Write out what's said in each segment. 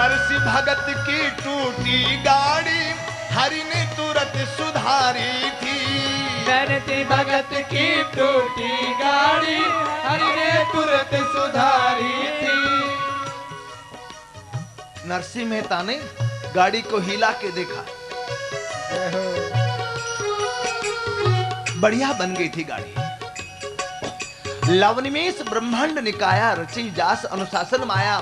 नरसी भगत की टूटी गाड़ी हरि ने तुरंत सुधारी थी। नरसी भगत की टूटी गाड़ी हरि ने तुरंत सुधारी थी। नरसिंह मेहता ने गाड़ी को हिला के देखा, बढ़िया बन गई थी गाड़ी। लवनिमेष ब्रह्मांड निकाया रची जास अनुशासन माया,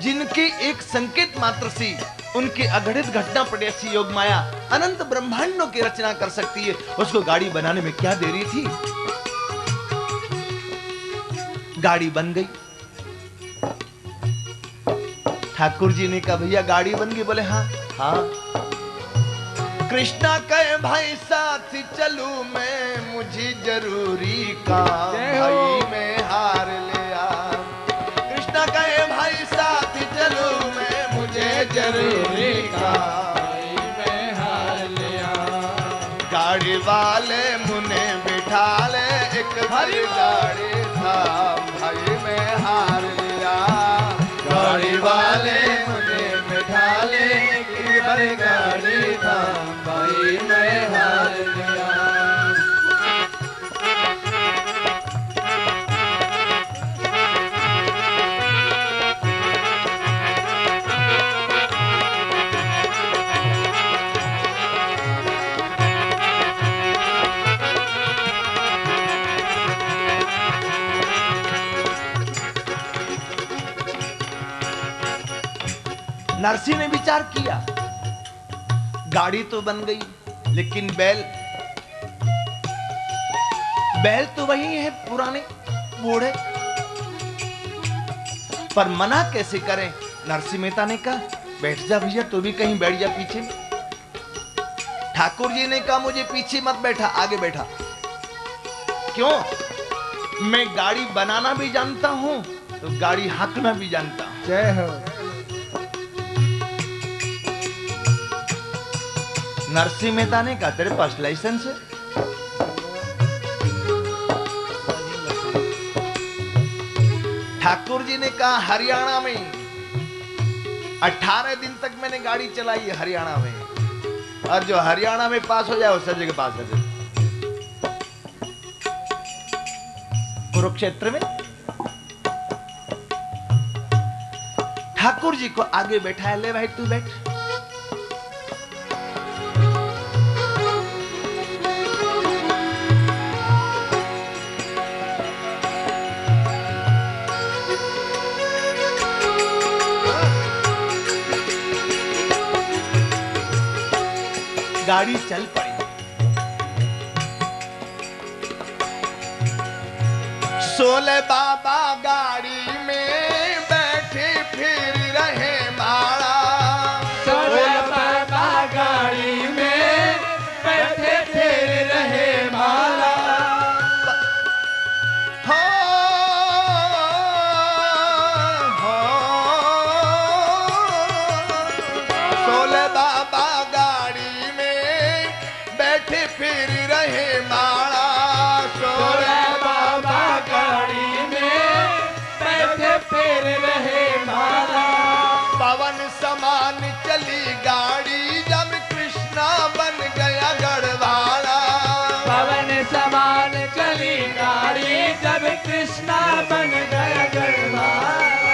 जिनके एक संकेत मात्र से उनके अगणित घटना पड़ेसी योग माया अनंत ब्रह्मांडों की रचना कर सकती है। उसको गाड़ी बनाने में क्या देरी थी। गाड़ी बन गई। ठाकुर जी ने कहा भैया गाड़ी बन गई। बोले हाँ हाँ। कृष्णा कहे भाई साथ चलूं मैं, मुझे जरूरी काम भाई मैं हार लिया। कृष्णा कहे भाई साथ चलूं मैं, मुझे जरूरी काम भाई मैं हार लिया। गाड़ी वाले मुने बिठा ले, एक भरी गाड़ी था भाई मैं हार लिया। गाड़ी वाले मुने बिठा ले, एक भरी गाड़ी था भाई मैं हार लिया। नरसिंह ने विचार किया, गाड़ी तो बन गई, लेकिन बैल तो वही है पुराने बूढ़े, पर मना कैसे करें। नरसिंह मेहता ने कहा बैठ जा भैया, तू भी कहीं बैठ जा पीछे। ठाकुर जी ने कहा मुझे पीछे मत बैठा, आगे बैठा। क्यों? मैं गाड़ी बनाना भी जानता हूं तो गाड़ी हाँकना भी जानता हूं। जय हो। नरसिंह मेहता ने कहा तेरे पास लाइसेंस है? ठाकुर जी ने कहा हरियाणा में 18 दिन तक मैंने गाड़ी चलाई है हरियाणा में, और जो हरियाणा में पास हो जाए वो सब जगह पास हो जाए। कुरुक्षेत्र में ठाकुर जी को आगे बैठाया, ले भाई तू बैठ। गाड़ी चल पड़ी। सोले बाबा गाड़ी में बैठे फिर रहे माड़ा। सोले बाबा गाड़ी में बैठे फिर रहे माला। हो सोले बाबा गाड़ी में बैठे फिर रहे माड़ा। सोले बाबा गाड़ी में बैठे फिर रहे माला। पवन समान चली गाड़ी जब कृष्णा बन गया गढ़वाला। पवन समान चली गाड़ी जब कृष्णा बन गया गढ़वाला।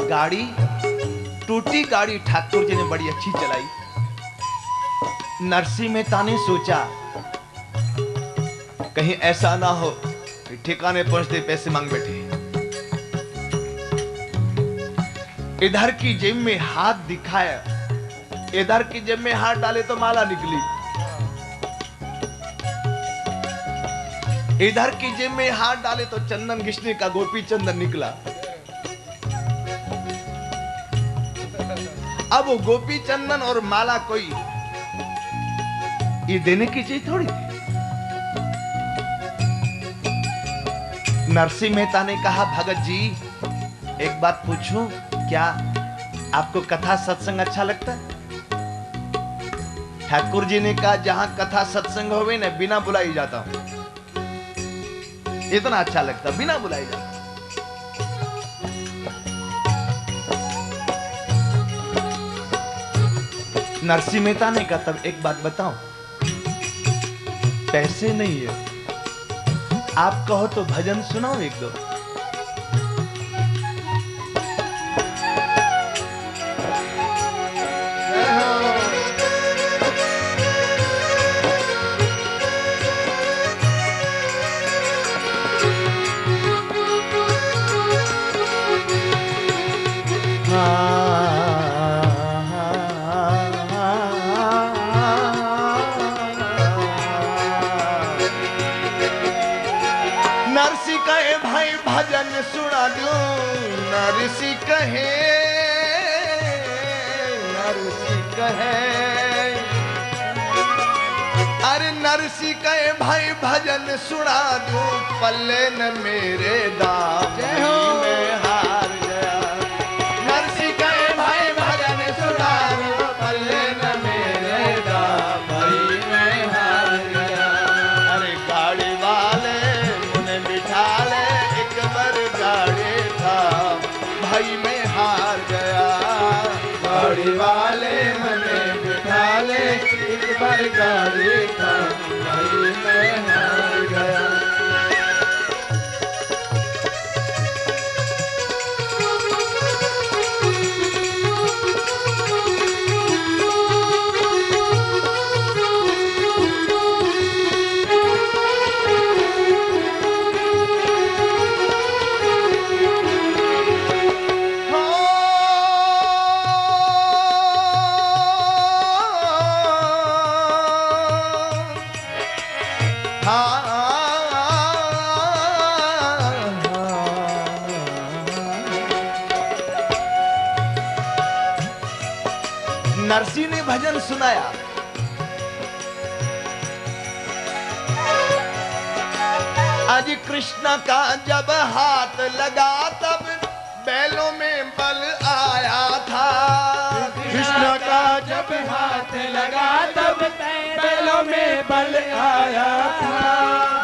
गाड़ी टूटी गाड़ी ठाकुर जी ने बड़ी अच्छी चलाई। नरसिंह मेहता ने सोचा कहीं ऐसा ना हो ठिकाने पहुंचते पैसे मांग बैठे। इधर की जेब में हाथ दिखाया, इधर की जेब में हाथ डाले तो माला निकली, इधर की जेब में हाथ डाले तो चंदन घिसने का गोपी चंदन निकला। अब वो गोपी चंदन और माला कोई ये देने की चीज थोड़ी थी। नरसिंह मेहता ने कहा भगत जी एक बात पूछूं, क्या आपको कथा सत्संग अच्छा लगता है? ठाकुर जी ने कहा जहां कथा सत्संग होवे ना बिना बुलाई जाता हूं, इतना अच्छा लगता बिना बुलाई जाता। नरसिंह मेहता ने कहा तब एक बात बताओ, पैसे नहीं है, आप कहो तो भजन सुनाओ एक दो। नरसी कहे भाई भजन सुना दो, नरसी कहे, नरसी कहे, अरे नरसी कहे भाई भजन सुना दो, पल्ले न मेरे दाम में हार गया। नरसी कहे भाई भजन सुना दो, पल्ले न मेरे दाम में हार गया। अरे गाड़ी वाले एक बार गाड़ी था भाई मैं हार गया। गाड़ी वाले मने बिठा ले, एक बार गाड़ी था भाई मैं हार गया। नरसिंह ने भजन सुनाया। आज कृष्ण का जब हाथ लगा तब बैलों में बल आया था। कृष्ण का जब हाथ लगा तब बैलों में बल आया था।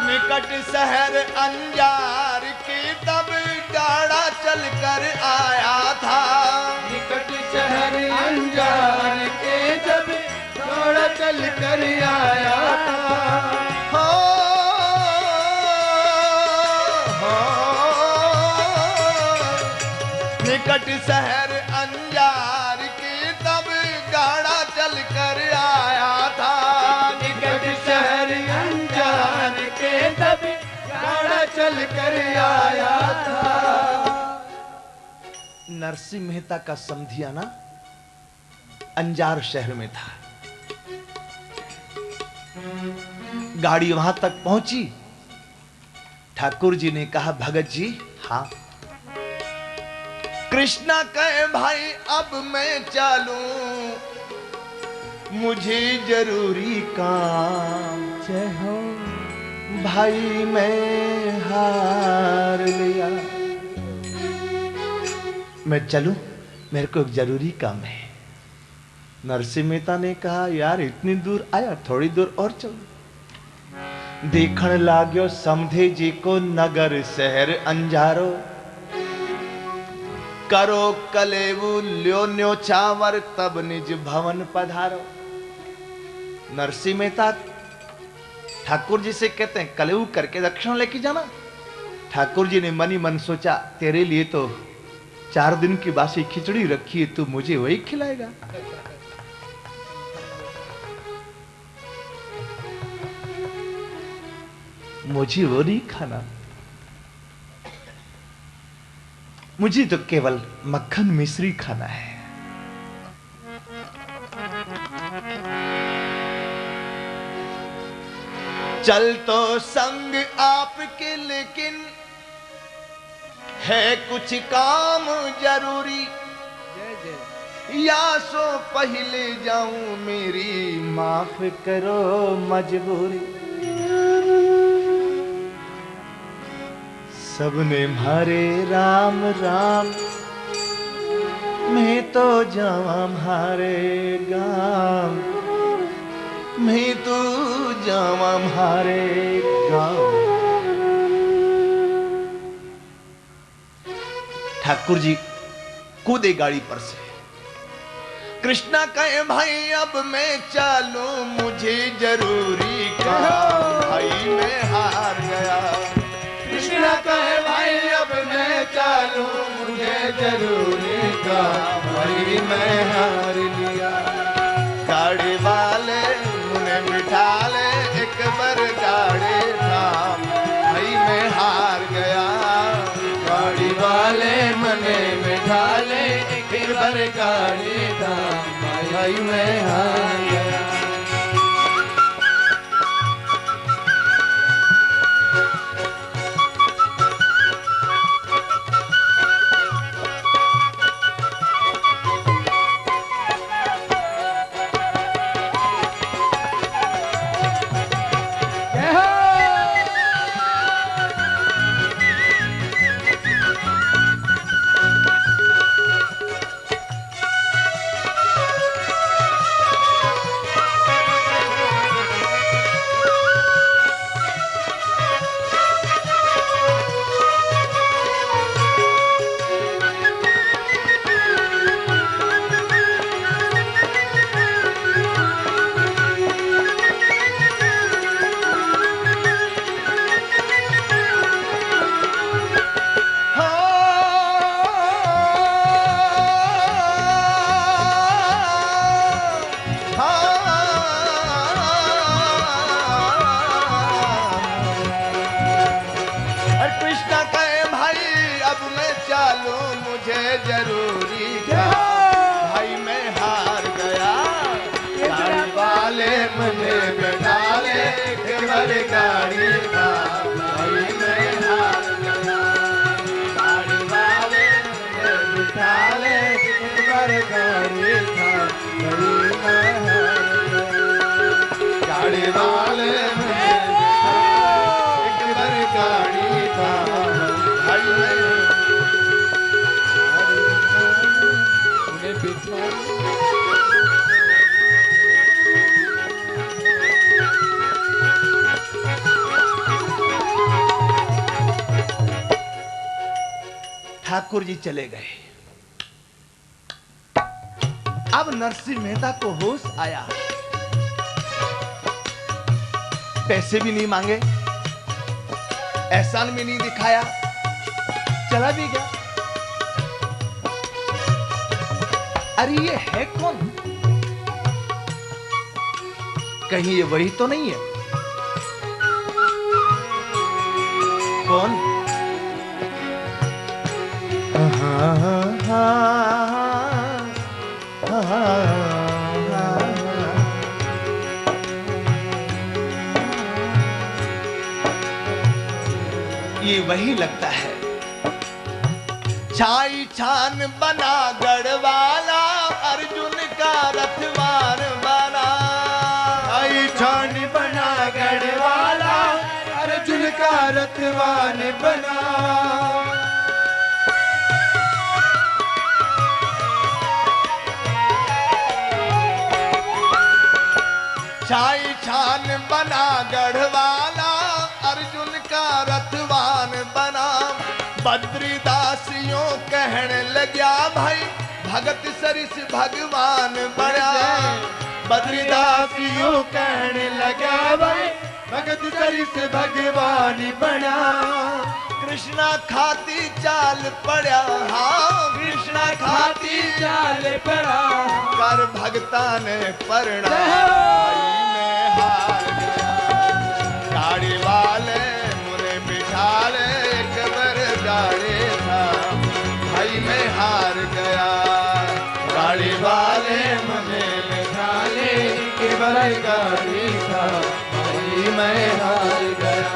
निकट शहर अंजार के तब गाड़ा चल कर आया था। निकट शहर अंजार के जब गाड़ा चल कर आया था। निकट शहर अंजार के तब गाड़ा चल कर आया था। निकट शहर अंजार के तब गाड़ा चल कर आया था। नरसिंह मेहता का समधियाना अंजार शहर में था। गाड़ी वहां तक पहुंची। ठाकुर जी ने कहा भगत जी हाँ। कृष्णा कहे भाई अब मैं चलूं, मुझे जरूरी काम। जय हो भाई मैं हार लिया, मैं चलूं, मेरे को एक जरूरी काम है। नरसिंह मेहता ने कहा यार इतनी दूर आया, थोड़ी दूर और चलो। देखण लाग्यो समझे जी को नगर शहर अंजारो। करो कलेवु ल्यो न्योछावर तब निज भवन पधारो। नरसिंह मेहता ठाकुर जी से कहते हैं कलेवु करके दक्षिण लेके जाना। ठाकुर जी ने मनी मन सोचा तेरे लिए तो 4 दिन की बासी खिचड़ी रखी है, तू मुझे वही खिलाएगा। मुझे वो नहीं खाना, मुझे तो केवल मक्खन मिश्री खाना है। चल तो संग आपके लेकिन है कुछ काम जरूरी। या सो पहले जाऊं मेरी माफ करो मजबूरी। सबने मारे राम राम, मैं तो जावा मारे गांव। मैं तो जावा मारे गांव। ठाकुर जी कूदे गाड़ी पर से। कृष्णा कहे भाई अब मैं चलूं मुझे जरूरी काम, भाई मैं हार गया। कृष्णा कहे भाई अब मैं चलूं मुझे जरूरी काम, भाई मैं हार लिया। गाड़ी वाले मुने बिठा ले एक बार गाड़ी थाम, भाई मैं हार गया। गाड़ी वाले मने बिठा ले एक बार गाड़ी थाम, भाई मैं हार गया। जरूरी था भाई मैं हार गया। गाड़ी वाले मुझे बैठा ले एक बार गाड़ी था, भाई मैं हार गया। गाड़ी वाले मुझे बैठा ले एक बार गाड़ी था, भाई मैं हार गया। गाड़ी वाले मुझे बैठा ले एक बार गाड़ी था, भाई मैं ठाकुर जी चले गए। अब नरसिंह मेहता को होश आया, पैसे भी नहीं मांगे, एहसान भी नहीं दिखाया, चला भी गया। अरे ये है कौन? कहीं ये वही तो नहीं है? कौन? ये वही लगता है। छाई छान बना गढ़वाला, अर्जुन का रथवार बना। छाई छान बना गढ़वाला, अर्जुन का रथवान बना। छाई छान बना गढ़वाला, अर्जुन का रथवान बना। बद्रीदासियों कहने लग्या भाई भगत सरिस भगवान बना। बद्रीदासियों कहने लगा भाई भगत सरिस भगवान बना। कृष्णा खाती चाल पड़ा, हाँ कृष्णा खाती चाल पड़ा। कर भगता ने परणा, भाई मैं हार गया। गाड़ी वाले मुने बिठा ले एक बार गाड़ी था, भाई मैं हार गया। गाड़ी वाले मुने बिठा ले एक बार गाड़ी था, भाई मैं हार गया।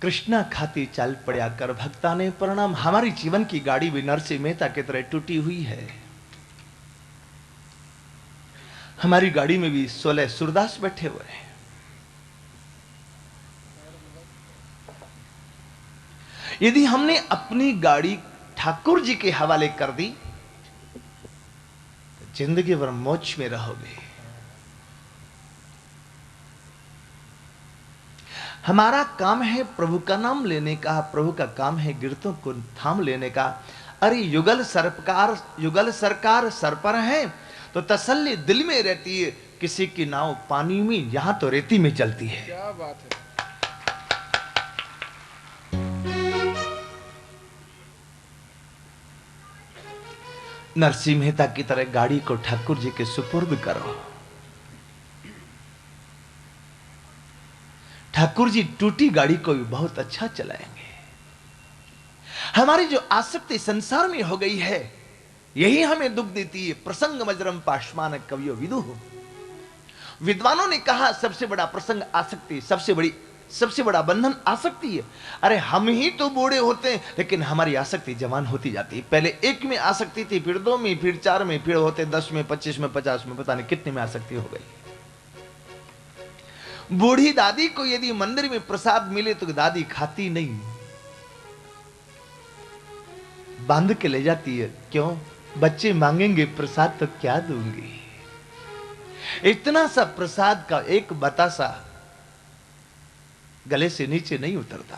कृष्णा खाती चाल पड़ा कर भक्ता ने प्रणाम। हमारी जीवन की गाड़ी भी नरसिंह मेहता की तरह टूटी हुई है। हमारी गाड़ी में भी 16 सूरदास बैठे हुए हैं। यदि हमने अपनी गाड़ी ठाकुर जी के हवाले कर दी तो जिंदगी भर मौज में रहोगे। हमारा काम है प्रभु का नाम लेने का, प्रभु का काम है गिरतों को थाम लेने का। अरे युगल सरकार सर पर है तो तसल्ली दिल में रहती है। किसी की नाव पानी में, यहां तो रेती में चलती है। क्या बात है। नरसिंह मेहता की तरह गाड़ी को ठाकुर जी के सुपुर्द करो। ठाकुर जी टूटी गाड़ी को भी बहुत अच्छा चलाएंगे। हमारी जो आसक्ति संसार में हो गई है यही हमें दुख देती है। प्रसंग मजरम पाशमान कवियो विदुः। विद्वानों ने कहा सबसे बड़ा प्रसंग आसक्ति, सबसे बड़ा बंधन आसक्ति है। अरे हम ही तो बूढ़े होते हैं लेकिन हमारी आसक्ति जवान होती जाती है। पहले 1 में आसक्ति थी, फिर 2 में, फिर 4 में, फिर होते 10 में, 25 में, 50 में, पता नहीं कितने में आसक्ति हो गई। बूढ़ी दादी को यदि मंदिर में प्रसाद मिले तो दादी खाती नहीं, बांध के ले जाती है। क्यों? बच्चे मांगेंगे प्रसाद तो क्या दूंगी। इतना सा प्रसाद का एक बतासा गले से नीचे नहीं उतरता।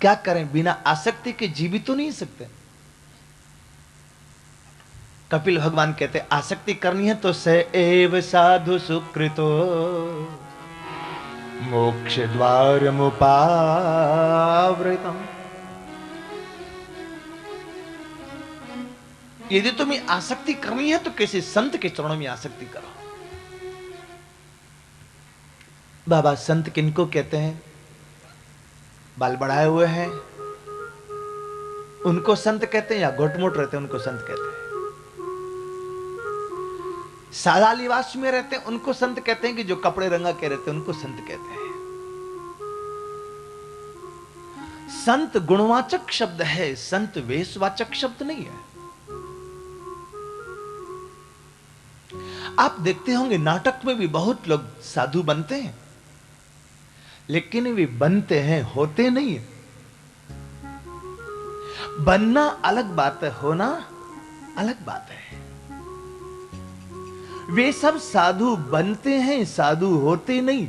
क्या करें, बिना आसक्ति के जीवित तो नहीं सकते। कपिल भगवान कहते आसक्ति करनी है तो स एव साधु सुकृतो मोक्ष द्वार मुपावृतम। यदि तुम्हें आसक्ति करनी है तो किसी संत के चरणों में आसक्ति करो। बाबा संत किनको कहते हैं? बाल बढ़ाए हुए हैं उनको संत कहते हैं, या घोटमोट रहते हैं उनको संत कहते हैं? सादा लिबास में रहते हैं उनको संत कहते हैं, कि जो कपड़े रंगा के रहते हैं उनको संत कहते हैं? संत गुणवाचक शब्द है, संत वेशवाचक शब्द नहीं है। आप देखते होंगे नाटक में भी बहुत लोग साधु बनते हैं लेकिन वे बनते हैं, होते नहीं है। बनना अलग बात है, होना अलग बात है। वे सब साधु बनते हैं, साधु होते नहीं।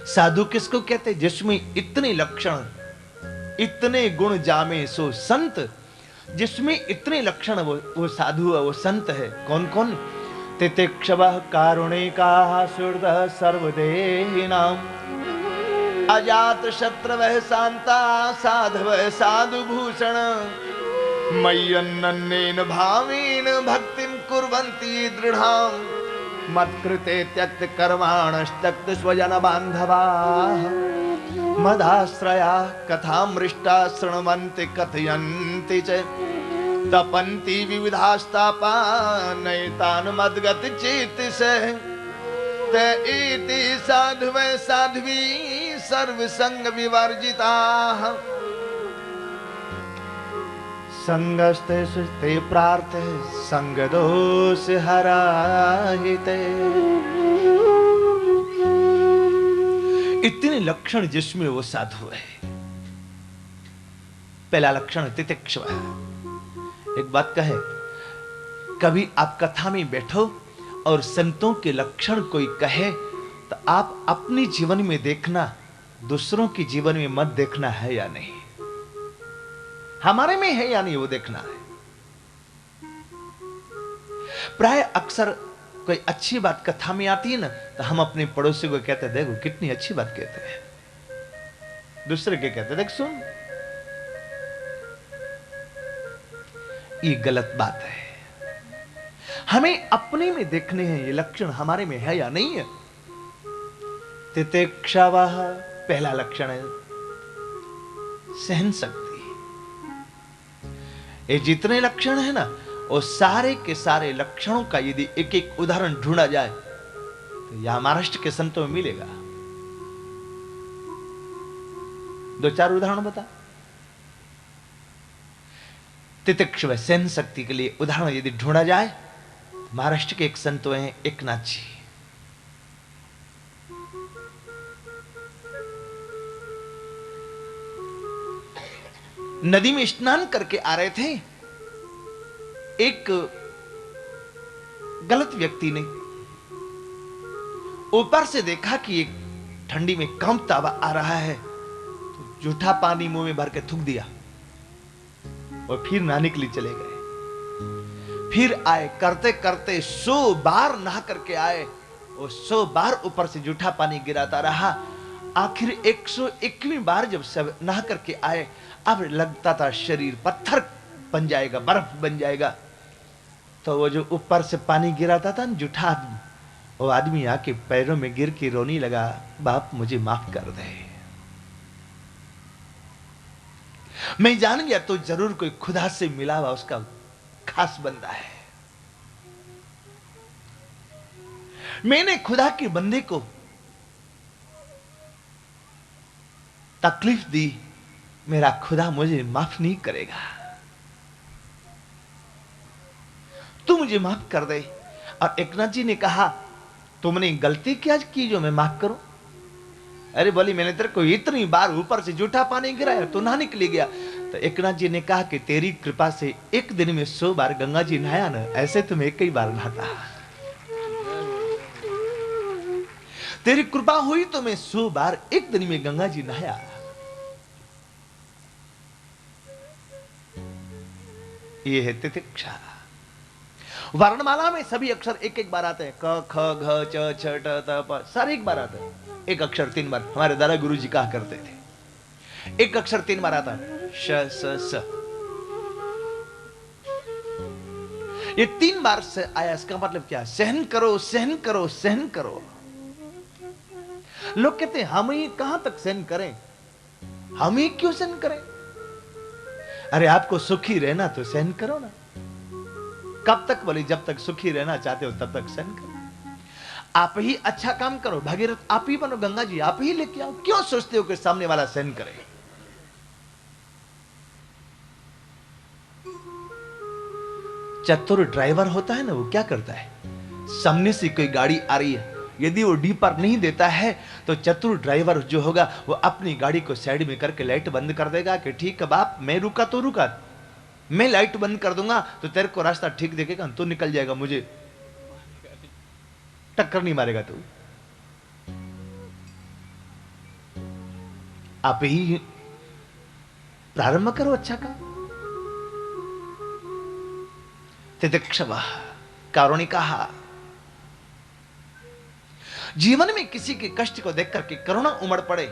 साधु किसको कहते हैं? जिसमें इतने लक्षण, इतने गुण जामे सो संत। जिसमें इतने लक्षण वो साधु है, वो संत है। कौन कौन? तितिक्षवः कारुणिकाः सुहृदः सर्वदेहिनां अजात शत्रवः शान्ता साधवः साधुभूषण मय्यनन्नेन भावेन भक्तिं कुर्वन्ति दृढां मत्कृते त्यक्त कर्माणस्तक्त स्वजन बान्धवाः मदाश्रया कथामृष्टा शृण्वन्ति कथयन्ति च तपन्ति विविधास्तापा नैतान् मद्गत चेतसः त एते साधवः साध्वी सर्वसंग विवर्जिताः संगस्ते सुस्ते प्रार्थे संगदोष हराहिते। इतने लक्षण जिसमें वो साधु है। पहला लक्षण तितिक्षव है। एक बात कहे, कभी आप कथा में बैठो और संतों के लक्षण कोई कहे तो आप अपनी जीवन में देखना, दूसरों के जीवन में मत देखना है या नहीं, हमारे में है या नहीं वो देखना है। प्राय अक्सर कोई अच्छी बात कथा में आती है ना तो हम अपने पड़ोसी को कहते हैं देखो कितनी अच्छी बात कहते हैं। दूसरे के कहते देख सुन, ये गलत बात है। हमें अपने में देखने हैं ये लक्षण हमारे में है या नहीं है। तितिक्षवः पहला लक्षण है सहन शक्ति। ये जितने लक्षण है ना और सारे के सारे लक्षणों का यदि एक एक उदाहरण ढूंढा जाए तो यह महाराष्ट्र के संतों में मिलेगा। दो चार उदाहरण बता। तितिक्ष व सहन शक्ति के लिए उदाहरण यदि ढूंढा जाए तो महाराष्ट्र के एक संत हैं एकनाथ जी। नदी में स्नान करके आ रहे थे, एक गलत व्यक्ति ने ऊपर से देखा कि एक ठंडी में कांपता हुआ आ रहा है, तो जूठा पानी मुंह में भर के थूक दिया और फिर नहाने के लिए चले गए। फिर आए, करते करते 100 बार नहा करके आए और 100 बार ऊपर से जूठा पानी गिराता रहा। आखिर 101वीं बार जब सब नहा करके आए, अब लगता था शरीर पत्थर बन जाएगा, बर्फ बन जाएगा। तो वो जो ऊपर से पानी गिराता था ना, जूठा आदमी, वो आदमी आके पैरों में गिर के रोने लगा, बाप मुझे माफ कर दे। मैं जान गया तो जरूर कोई खुदा से मिला हुआ उसका खास बंदा है। मैंने खुदा के बंदे को तकलीफ दी, मेरा खुदा मुझे माफ नहीं करेगा, तू मुझे माफ कर दे। और एकनाथ जी ने कहा तुमने गलती क्या की जो मैं माफ करूं? अरे बोली मैंने तेरे को इतनी बार ऊपर से जूठा पानी गिराया, तो नहाने के लिए गया। तो एकनाथ जी ने कहा कि तेरी कृपा से एक दिन में 100 बार गंगा जी नहाया ना, ऐसे तुम एक ही बार नहाता। तेरी कृपा हुई तो मैं 100 बार एक दिन में गंगा जी नहाया। ये है तितिक्षा। वर्णमाला में सभी अक्षर एक एक बार आते हैं, क ख घ च छ ट त प, सारे एक बार आते हैं। एक अक्षर 3 बार, हमारे दादा गुरु जी कहा करते थे, एक अक्षर 3 बार आता है, श स स। ये 3 बार से आया, इसका मतलब क्या? सहन करो, सहन करो, सहन करो। लोग कहते हैं हम ही कहां तक सहन करें, हम ही क्यों सहन करें? अरे आपको सुखी रहना तो सहन करो ना। कब तक? बोले जब तक सुखी रहना चाहते हो तब तक सहन करो। आप ही अच्छा काम करो, भागीरथ आप ही बनो, गंगा जी आप ही लेके आओ। क्यों सोचते हो कि सामने वाला सहन करे? चतुर ड्राइवर होता है ना, वो क्या करता है, सामने से कोई गाड़ी आ रही है, यदि वो डी पर नहीं देता है तो चतुर ड्राइवर जो होगा वो अपनी गाड़ी को साइड में करके लाइट बंद कर देगा कि ठीक है बाप, मैं रुका तो रुका, मैं लाइट बंद कर दूंगा तो तेरे को रास्ता ठीक देखेगा, तू निकल जाएगा, मुझे टक्कर नहीं मारेगा तू। आप ही प्रारंभ करो अच्छा काम। तितिक्षव कारुणिका। जीवन में किसी के कष्ट को देख करके करुणा उमड़ पड़े,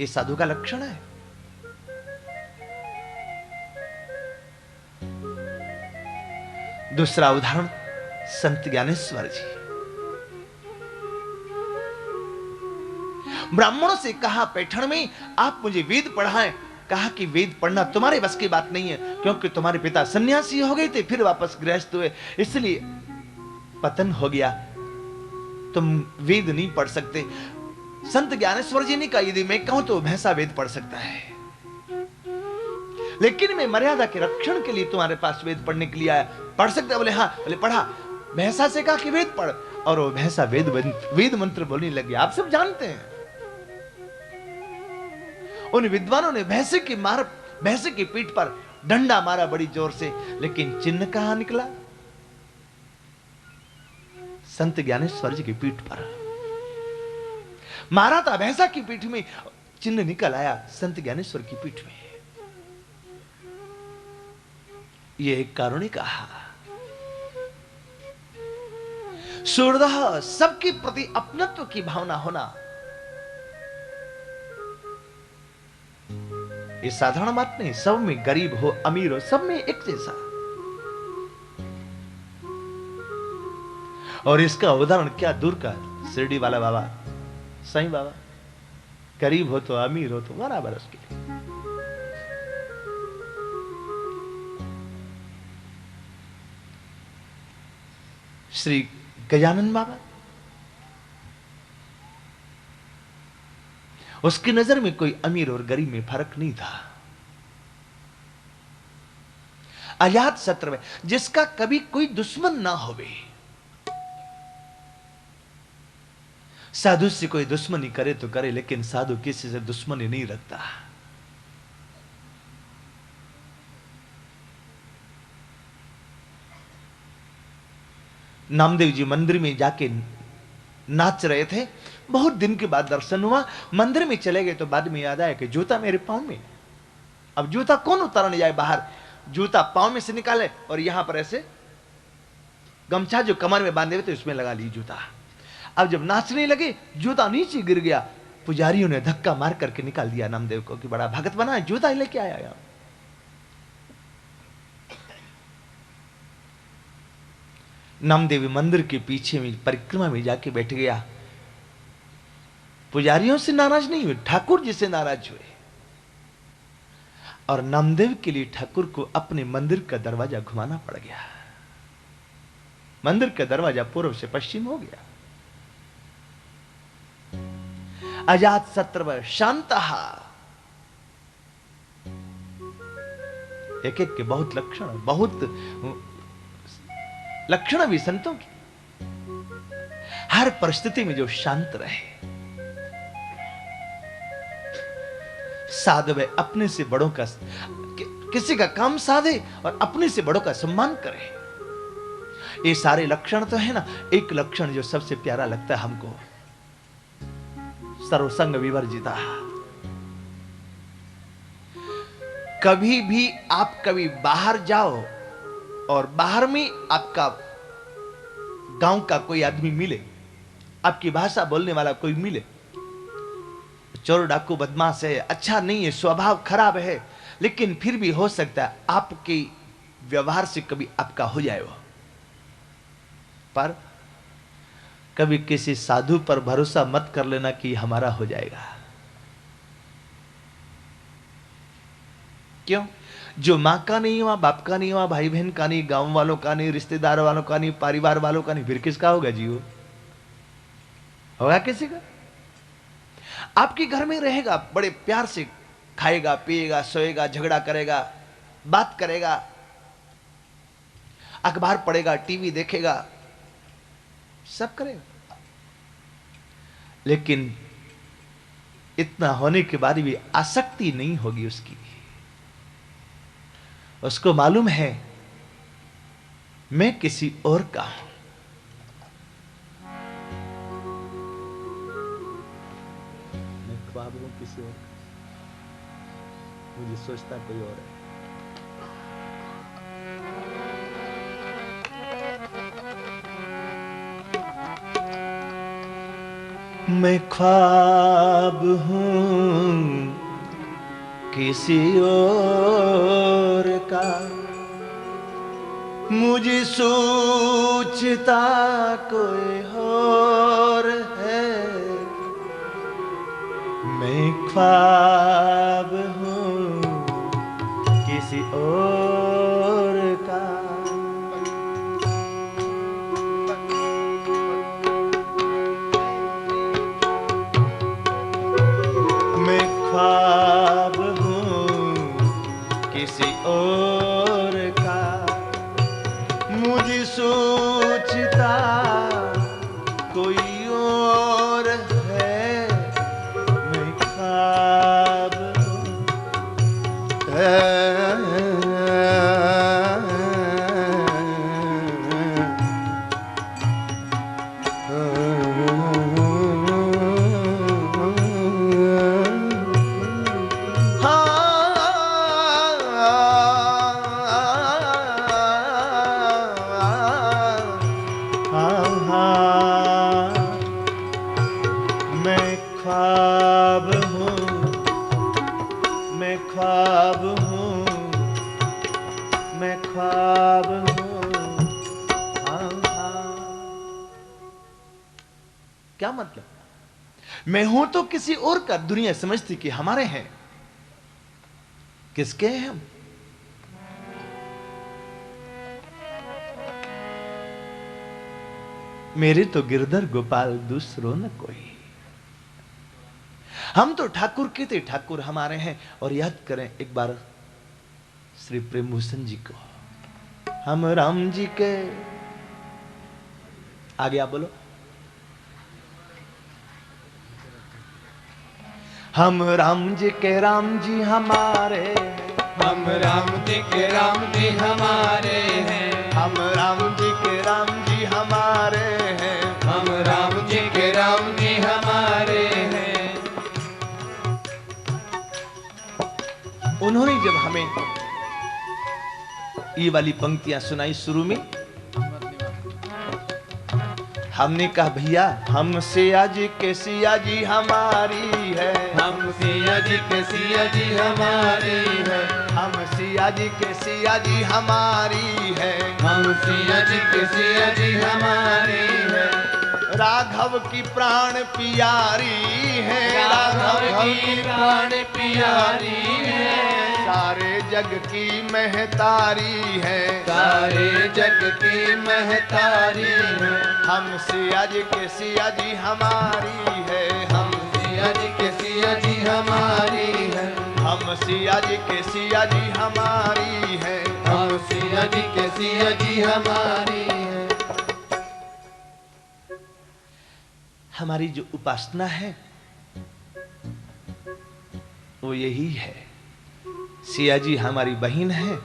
ये साधु का लक्षण है। दूसरा उदाहरण संत ज्ञानेश्वर जी। ब्राह्मणों से कहा पैठण में आप मुझे वेद पढ़ाएं। कहा कि वेद पढ़ना तुम्हारे बस की बात नहीं है, क्योंकि तुम्हारे पिता सन्यासी हो गए थे, फिर वापस गृहस्थ हुए, इसलिए पतन हो गया, तुम वेद नहीं पढ़ सकते। संत ज्ञानेश्वर जी ने कहा यदि मैं कहूं तो भैंसा वेद पढ़ सकता है, लेकिन मैं मर्यादा के रक्षण के लिए तुम्हारे पास वेद पढ़ने के लिए आया। पढ़ सकते? बोले हाँ। बोले पढ़ा। भैंसा से कहा कि वेद पढ़, और वो भैंसा वेद मंत्र बोलने लगी। आप सब जानते हैं उन विद्वानों ने भैंसे की पीठ पर डंडा मारा बड़ी जोर से, लेकिन चिन्ह कहां निकला? संत ज्ञानेश्वर जी की पीठ पर मारा था, भैंसा की पीठ में चिन्ह निकल आया संत ज्ञानेश्वर की पीठ में। ये एक कारुणिका। सूर्यदह सबके प्रति अपनत्व की भावना होना, ये साधारण बात नहीं। सब में गरीब हो अमीर हो, सब में एक जैसा। और इसका उदाहरण क्या दूर का, शिरडी वाला बाबा, साईं बाबा, गरीब हो तो अमीर हो तो बराबर उसके लिए। श्री गजानन बाबा। उसकी नजर में कोई अमीर और गरीब में फर्क नहीं था। अजात शत्रु में जिसका कभी कोई दुश्मन ना होवे, साधु से कोई दुश्मनी करे तो करे, लेकिन साधु किसी से दुश्मनी नहीं रखता। नामदेव जी मंदिर में जाके नाच रहे थे। बहुत दिन के बाद दर्शन हुआ। मंदिर में चले गए तो बाद में याद आया कि जूता मेरे पांव में। अब जूता कौन उतारने जाए बाहर, जूता पांव में से निकाले और यहां पर ऐसे गमछा जो कमर में बांधे हुए थे उसमें लगा ली जूता। अब जब नाचने लगे जूता नीचे गिर गया। पुजारियों ने धक्का मार करके निकाल दिया नामदेव को कि बड़ा भगत बना है, जूता ही लेके आया। नामदेव मंदिर के पीछे में परिक्रमा में जाके बैठ गया। पुजारियों से नाराज नहीं हुए, ठाकुर जी से नाराज हुए। और नामदेव के लिए ठाकुर को अपने मंदिर का दरवाजा घुमाना पड़ गया। मंदिर का दरवाजा पूर्व से पश्चिम हो गया। अजात शत्रु शांतः। एक एक के बहुत लक्षण, बहुत लक्षण भी संतों की। हर परिस्थिति में जो शांत रहे। साधु है अपने से बड़ों का, किसी का काम साधे और अपने से बड़ों का सम्मान करे। ये सारे लक्षण तो है ना। एक लक्षण जो सबसे प्यारा लगता है हमको, सर्वसंग विवर्जिता। कभी भी आप कभी बाहर जाओ और बाहर में आपका गांव का कोई आदमी मिले, आपकी भाषा बोलने वाला कोई मिले, चोर डाकू बदमाश है, अच्छा नहीं है, स्वभाव खराब है, लेकिन फिर भी हो सकता है आपके व्यवहार से कभी आपका हो जाए वो। पर कभी किसी साधु पर भरोसा मत कर लेना कि हमारा हो जाएगा। क्यों? जो मां का नहीं हुआ, बाप का नहीं हुआ, भाई बहन का नहीं, गांव वालों का नहीं, रिश्तेदार वालों का नहीं, परिवार वालों का नहीं, फिर किसका होगा जी? वो होगा किसी का? आपके घर में रहेगा, बड़े प्यार से खाएगा, पिएगा, सोएगा, झगड़ा करेगा, बात करेगा, अखबार पढ़ेगा, टीवी देखेगा, सब करेगा। लेकिन इतना होने के बाद भी आसक्ति नहीं होगी उसकी। उसको मालूम है मैं किसी और का हूं। मैं ख्वाब हूं किसी और का, मुझे सोचता कोई और है। मैं ख्वाब हूं किसी और का, मुझे सोचता कोई और है। मैं ख्वाब हूं किसी और का। मैं ख्वाब हूं किसी और का, मुझे सोचता कोई और है। मैं ख्वाब क्या मतलब? मैं हूं तो किसी और का, दुनिया समझती कि हमारे हैं। किसके हैं हम? मेरे तो गिरधर गोपाल दूसरो न कोई। हम तो ठाकुर के थे, ठाकुर हमारे हैं। और याद करें एक बार श्री प्रेम भूषण जी को, हम राम जी के, आगे आप बोलो, हम राम जी के राम जी हमारे हैं, हम राम जी के राम जी हमारे हैं, हम राम जी के राम जी हमारे हैं, हम राम जी के राम जी हमारे हैं। उन्होंने जब हमें ये वाली पंक्तियां सुनाई शुरू में, हमने कहा भैया हम सिया जी के सिया जी हमारी है, हम सिया जी के सिया जी हमारी है, हम सिया जी के सिया जी हमारी है, हम सिया जी के सिया जी हमारी है। राघव की प्राण प्यारी है, राघव की प्राण प्यारी है, सारे जग की महतारी है, सारे जग की महतारी है। हम सिया जी के सिया जी हमारी है, हम सिया जी के सिया जी हमारी है, हम सिया जी के सिया जी हमारी है, हम सिया जी के सिया जी हमारी है। हमारी जो उपासना है वो यही है, सिया जी हमारी बहन है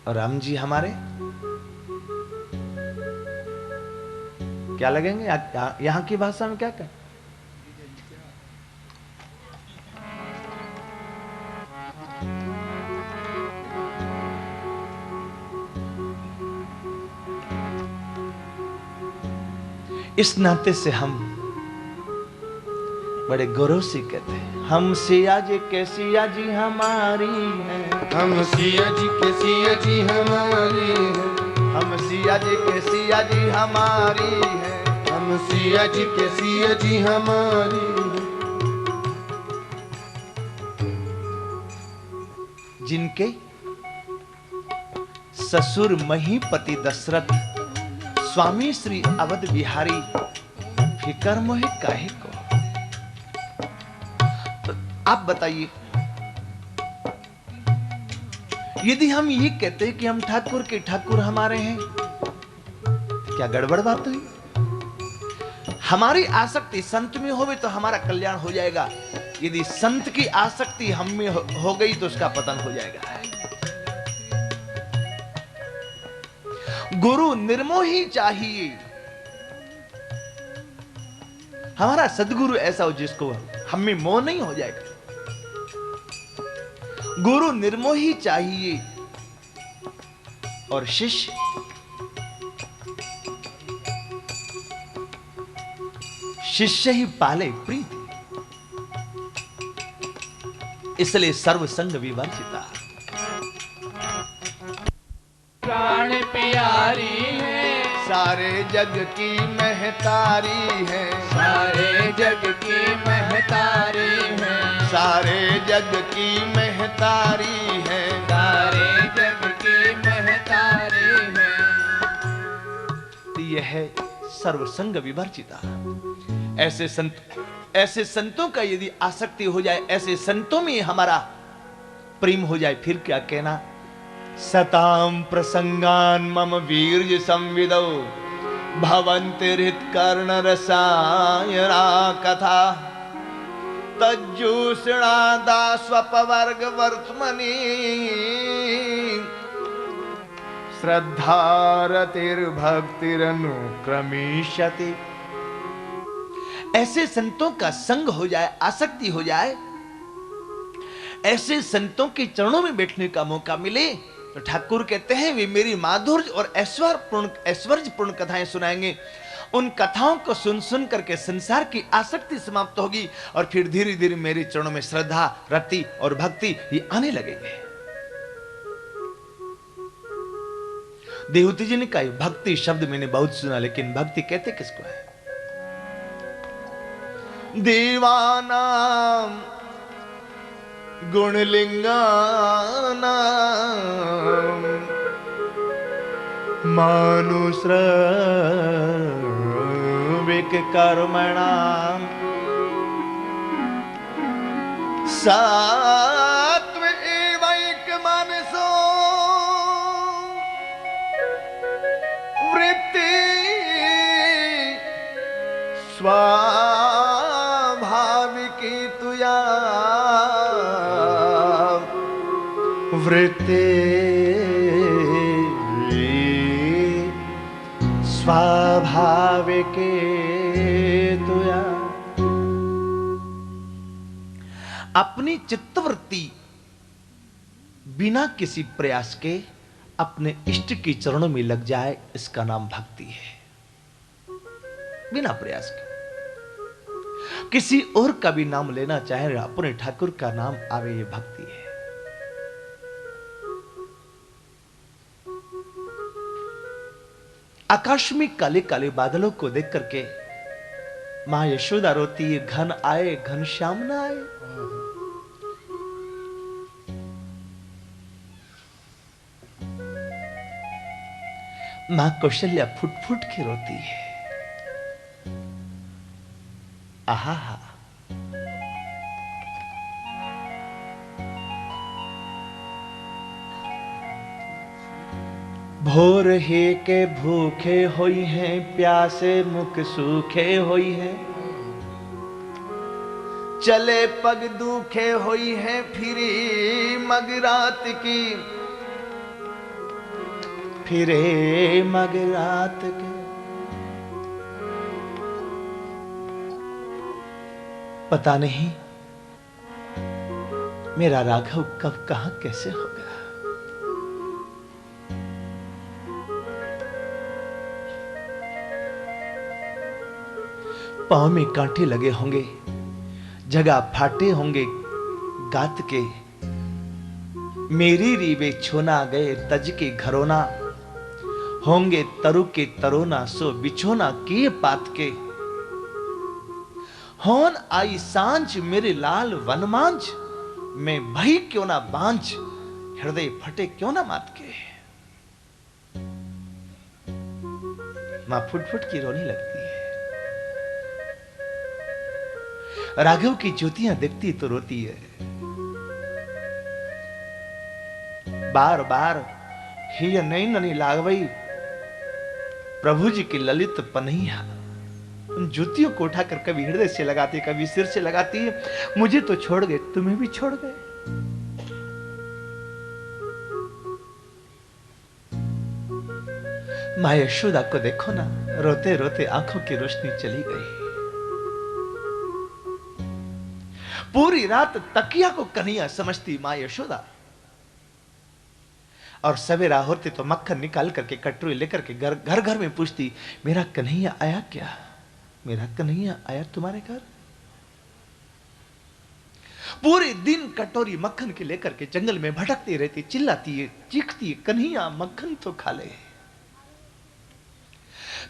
और राम जी हमारे क्या लगेंगे? यहां की भाषा में क्या कहें? इस नाते से हम बड़े गौरव से कहते हैं, हम सिया जी के सिया जी हमारी हैं, हम सिया जी के सिया जी हमारी है, हम सिया जी के सिया जी हमारी हैं, हम सिया जी के सिया जी हमारी है। जिनके ससुर महीपति दशरथ स्वामी श्री अवध बिहारी फिकर मोहे काहे को। तो आप बताइए, यदि हम ये कहते हैं कि हम ठाकुर के ठाकुर हमारे हैं, क्या गड़बड़ बात हुई? हमारी आसक्ति संत में होवे तो हमारा कल्याण हो जाएगा, यदि संत की आसक्ति हम में हो गई तो उसका पतन हो जाएगा। गुरु निर्मोही चाहिए, हमारा सदगुरु ऐसा हो जिसको हम में मोह नहीं हो जाएगा। गुरु निर्मोही चाहिए और शिष्य शिष्य ही पाले प्रीति, इसलिए सर्वसंग विवर्जिता। प्राण प्यारी है, सारे जग की महतारी है, सारे जग की महतारी है, सारे जग की महतारी है, सारे जग की महतारी है। यह है सर्वसंग विवर्जिता। ऐसे संतों का यदि आसक्ति हो जाए, ऐसे संतों में हमारा प्रेम हो जाए, फिर क्या कहना। सताम प्रसंगान मम वीर्य संविदौ भवन्ति हृत्कर्ण रसायना कथा तज्जूषणादा स्वपवर्ग वर्त्मनि श्रद्धारतिर्भक्तिरनुक्रमिष्यति। ऐसे संतों का संग हो जाए, आसक्ति हो जाए, ऐसे संतों के चरणों में बैठने का मौका मिले तो ठाकुर कहते हैं वे मेरी माधुर्य और ऐश्वर्यपूर्ण कथाएं सुनाएंगे। उन कथाओं को सुन सुन करके संसार की आसक्ति समाप्त होगी और फिर धीरे धीरे मेरे चरणों में श्रद्धा, रति और भक्ति ये आने लगेंगे। देहूती जी ने कहा भक्ति शब्द मैंने बहुत सुना, लेकिन भक्ति कहते किसको है? दीवाना गुणलिंगानां मानुश्रविक कर्मणाम सात्व एवैक मनसो वृत्ति स्वाभाविकी तुया वृत्ति स्वाभाविक तुया। अपनी चित्तवृत्ति बिना किसी प्रयास के अपने इष्ट के चरणों में लग जाए, इसका नाम भक्ति है। बिना प्रयास के किसी और का भी नाम लेना चाहे, अपने ठाकुर का नाम आवे, ये भक्ति है। आकाश में काले काले बादलों को देख करके मां यशोदा रोती है, घन आए घन श्याम न आए। मां कौशल्या फुट फुट के रोती है। आहा हा। भोर हे के भूखे होई हैं, प्यासे मुख सूखे होई हैं, चले पग दुखे होई हैं, फिरी मगरात की फिरे मगरात के। पता नहीं मेरा राघव कब कहां कैसे होगा। पांव में कांटे लगे होंगे, जगह फाटे होंगे गात के, मेरी रीवे छोना गए तज के घरोना, होंगे तरु के तरोना सो बिछोना किए पात के। होन आई सांझ मेरे लाल वनमांझ, मैं भई क्यों ना बांझ, हृदय फटे क्यों ना मात के। मां फुट फुट की रोने लगती है। राघव की ज्योतियां देखती तो रोती है। बार बार ही नहीं ननी लागवई प्रभु जी की ललित पनैया उन ज्योतियों को उठाकर कभी हृदय से लगाती है, कभी सिर से लगाती है। मुझे तो छोड़ गए, तुम्हें भी छोड़ गए। मां यशोदा को देखो ना, रोते रोते आंखों की रोशनी चली गई। पूरी रात तकिया को कन्हैया समझती मां यशोदा, और सवेरा होते तो मक्खन निकाल करके कटोरी लेकर के घर घर में पूछती, मेरा कन्हैया आया क्या, मेरा कन्हैया आया तुम्हारे घर। पूरे दिन कटोरी मक्खन के लेकर के जंगल में भटकती रहती, चिल्लाती है, चीखती है, कन्हैया मक्खन तो खा ले।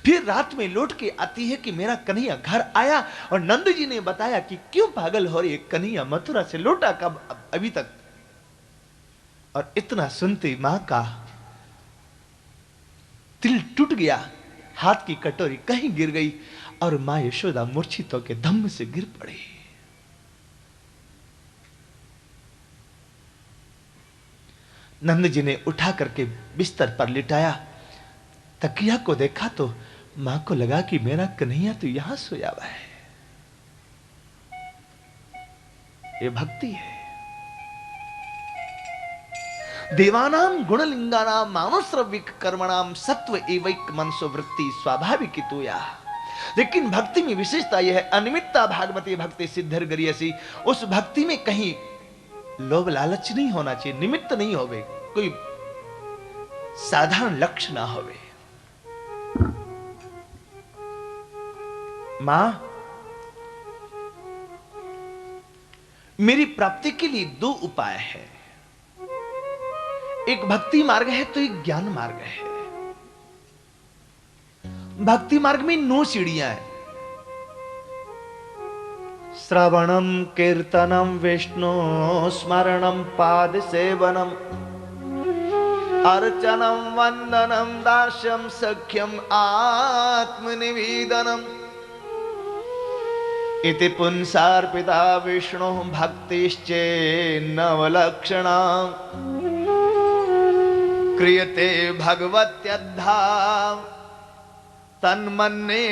फिर रात में लौट के आती है कि मेरा कन्हैया घर आया, और नंद जी ने बताया कि क्यों पागल हो रही है, कन्हैया मथुरा से लौटा कब अभी तक। और इतना सुनते मां का दिल टूट गया, हाथ की कटोरी कहीं गिर गई और मां यशोदा मूर्छित होकर धम्म से गिर पड़ी। नंद जी ने उठा करके बिस्तर पर लिटाया, तकिया को देखा तो मां को लगा कि मेरा कन्हैया तो यहां सोया हुआ है। ये भक्ति है। देवानाम गुणलिंगानाम मानुश्रविक कर्मणाम सत्व एवैक मनसो वृत्ति स्वाभाविक तुया। लेकिन भक्ति में विशेषता यह है, अनिमित्ता भागवती भक्ति सिद्धर गरियसी। उस भक्ति में कहीं लोभ लालच नहीं होना चाहिए, निमित्त नहीं होवे, कोई साधारण लक्ष्य ना होवे। मां, मेरी प्राप्ति के लिए दो उपाय है, एक भक्ति मार्ग है तो एक ज्ञान मार्ग है। भक्ति मार्ग में 9 सीढ़ियां हैं। श्रवणम कीर्तनम विष्णु स्मरणम पाद सेवनम अर्चनम वंदनम दास्यम सख्यम आत्मनिवेदनम इति पुंसार्पिता विष्णु भक्तिश्चे नवलक्षणा क्रियते भगवत्यद्धा तन्मन्ये